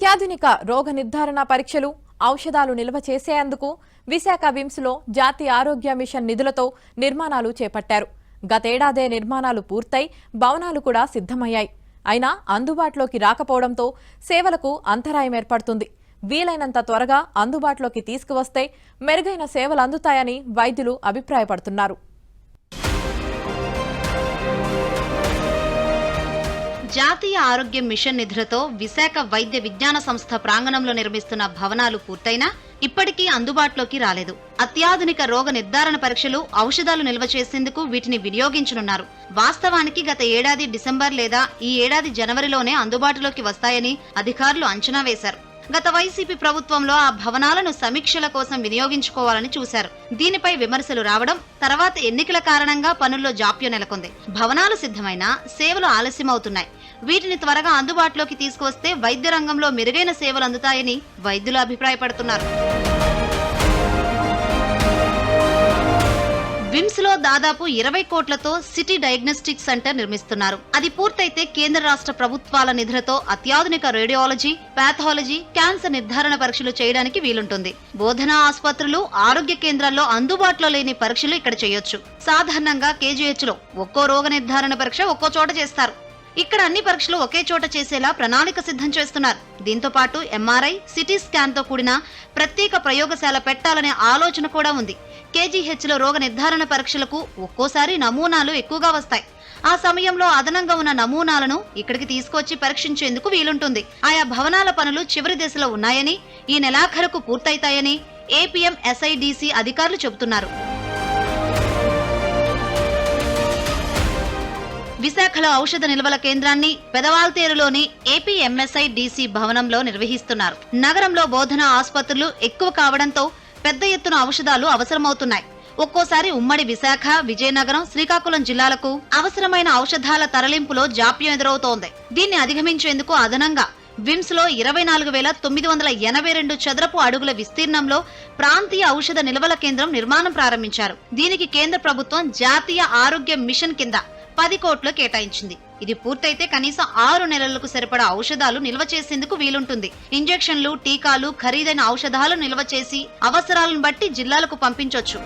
అత్యాధునిక రోగ నిర్ధారణ పరీక్షలు ఔషధాలు నిల్వ చేసేందుకు విశాఖ విమ్స్లో జాతీయ ఆరోగ్య మిషన్ నిధులతో నిర్మాణాలు చేపట్టారు. గతేడాదే నిర్మాణాలు పూర్తయి భవనాలు కూడా సిద్ధమయ్యాయి. అయినా అందుబాటులోకి రాకపోవడంతో సేవలకు అంతరాయం ఏర్పడుతుంది. వీలైనంత త్వరగా అందుబాటులోకి తీసుకువస్తే మెరుగైన సేవలు అందుతాయని వైద్యులు అభిప్రాయపడుతున్నారు. జాతీయ ఆరోగ్య మిషన్ నిధులతో విశాఖ వైద్య విజ్ఞాన సంస్థ ప్రాంగణంలో నిర్మిస్తున్న భవనాలు పూర్తయినా ఇప్పటికీ అందుబాటులోకి రాలేదు. అత్యాధునిక రోగ నిర్ధారణ పరీక్షలు, ఔషధాలు నిల్వ చేసేందుకు వీటిని వినియోగించనున్నారు. వాస్తవానికి గత ఏడాది డిసెంబర్ లేదా ఈ ఏడాది జనవరిలోనే అందుబాటులోకి వస్తాయని అధికారులు అంచనా వేశారు. గత వైసీపీ ప్రభుత్వంలో ఆ భవనాలను సమీక్షల కోసం వినియోగించుకోవాలని చూశారు. దీనిపై విమర్శలు రావడం, తర్వాత ఎన్నికల కారణంగా పనుల్లో జాప్యం నెలకొంది. భవనాలు సిద్ధమైనా సేవలు ఆలస్యమవుతున్నాయి. వీటిని త్వరగా అందుబాటులోకి తీసుకువస్తే వైద్య రంగంలో మెరుగైన సేవలు అందుతాయని వైద్యులు అభిప్రాయపడుతున్నారు. విమ్స్ లో దాదాపు 20 కోట్లతో సిటీ డయాగ్నోస్టిక్ సెంటర్ నిర్మిస్తున్నారు. అది పూర్తయితే కేంద్ర రాష్ట్ర ప్రభుత్వాల నిధులతో అత్యాధునిక రేడియాలజీ, పాథాలజీ, క్యాన్సర్ నిర్ధారణ పరీక్షలు చేయడానికి వీలుంటుంది. బోధనా ఆసుపత్రులు, ఆరోగ్య కేంద్రాల్లో అందుబాటులో లేని పరీక్షలు ఇక్కడ చేయొచ్చు. సాధారణంగా కేజీహెచ్ లో ఒక్కో రోగ నిర్ధారణ పరీక్ష ఒక్కో చోట చేస్తారు. ఇక్కడ అన్ని పరీక్షలు ఒకే చోట చేసేలా ప్రణాళిక సిద్ధం చేస్తున్నారు. దీంతో పాటు ఎంఆర్ఐ, సిటీ స్కాన్ తో కూడిన ప్రత్యేక ప్రయోగశాల పెట్టాలనే ఆలోచన కూడా ఉంది. కేజీహెచ్ లో రోగ నిర్ధారణ పరీక్షలకు ఒక్కోసారి నమూనాలు ఎక్కువగా వస్తాయి. ఆ సమయంలో అదనంగా ఉన్న నమూనాలను ఇక్కడికి తీసుకొచ్చి పరీక్షించేందుకు వీలుంటుంది. ఆయా భవనాల పనులు చివరి దశలో ఉన్నాయని, ఈ నెలాఖరుకు పూర్తయితాయని ఏపీఎంఎస్ఐడిసి అధికారులు చెబుతున్నారు. విశాఖలో ఔషధ నిల్వల కేంద్రాన్ని పెదవాల్తేరులోని ఏపీఎంఎస్ఐడిసి భవనంలో నిర్వహిస్తున్నారు. నగరంలో బోధనా ఆసుపత్రులు ఎక్కువ కావడంతో పెద్ద ఎత్తున ఔషధాలు అవసరమవుతున్నాయి. ఒక్కోసారి ఉమ్మడి విశాఖ, విజయనగరం, శ్రీకాకుళం జిల్లాలకు అవసరమైన ఔషధాల తరలింపులో జాప్యం ఎదురవుతోంది. దీన్ని అధిగమించేందుకు అదనంగా విమ్స్ లో 24,982 చదరపు అడుగుల విస్తీర్ణంలో ప్రాంతీయ ఔషధ నిల్వల కేంద్రం నిర్మాణం ప్రారంభించారు. దీనికి కేంద్ర ప్రభుత్వం జాతీయ ఆరోగ్య మిషన్ కింద 10 కోట్లు కేటాయించింది. ఇది పూర్తయితే కనీసం 6 నెలలకు సరిపడా ఔషధాలు నిల్వ చేసేందుకు వీలుంటుంది. ఇంజెక్షన్లు, టీకాలు, ఖరీదైన ఔషధాలు నిల్వ చేసి అవసరాలను బట్టి జిల్లాలకు పంపించొచ్చు.